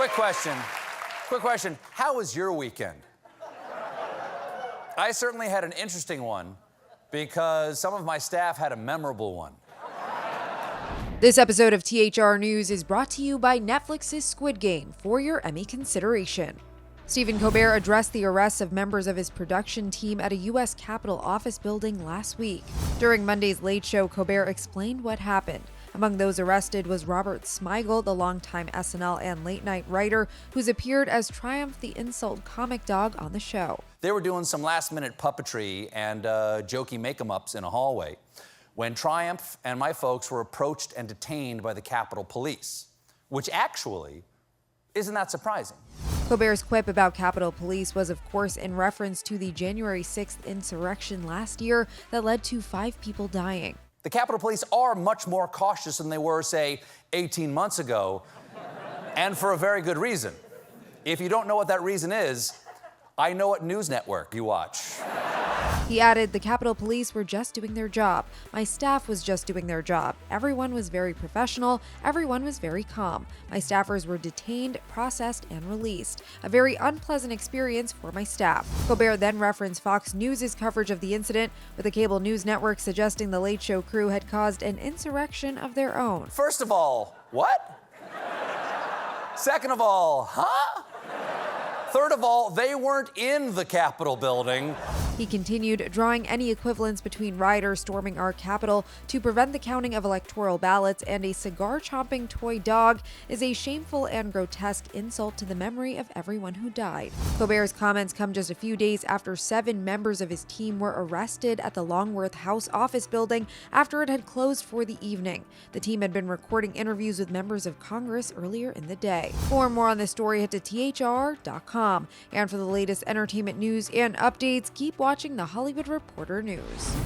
Quick question. How was your weekend? I certainly had an interesting one because some of my staff had a memorable one. This episode of THR News is brought to you by Netflix's Squid Game for your Emmy consideration. Stephen Colbert addressed the arrests of members of his production team at a U.S. Capitol office building last week. During Monday's Late Show, Colbert explained what happened. Among those arrested was Robert Smigel, the longtime SNL and late-night writer who's appeared as Triumph the Insult comic dog on the show. They were doing some last-minute puppetry and jokey make-em-ups in a hallway when Triumph and my folks were approached and detained by the Capitol Police, which actually isn't that surprising. Colbert's quip about Capitol Police was, of course, in reference to the January 6th insurrection last year that led to 5 people dying. The Capitol Police are much more cautious than they were, say, 18 months ago, and for a very good reason. If you don't know what that reason is, I know what news network you watch. He added, the Capitol Police were just doing their job. My staff was just doing their job. Everyone was very professional. Everyone was very calm. My staffers were detained, processed, and released. A very unpleasant experience for my staff. Colbert then referenced Fox News' coverage of the incident, with the cable news network suggesting the Late Show crew had caused an insurrection of their own. First of all, what? Second of all, huh? Third of all, they weren't in the Capitol building. He continued, drawing any equivalence between rioters storming our Capitol to prevent the counting of electoral ballots and a cigar-chomping toy dog is a shameful and grotesque insult to the memory of everyone who died. Colbert's comments come just a few days after 7 members of his team were arrested at the Longworth House office building after it had closed for the evening. The team had been recording interviews with members of Congress earlier in the day. For more on this story, head to THR.com. And for the latest entertainment news and updates, keep watching The Hollywood Reporter News.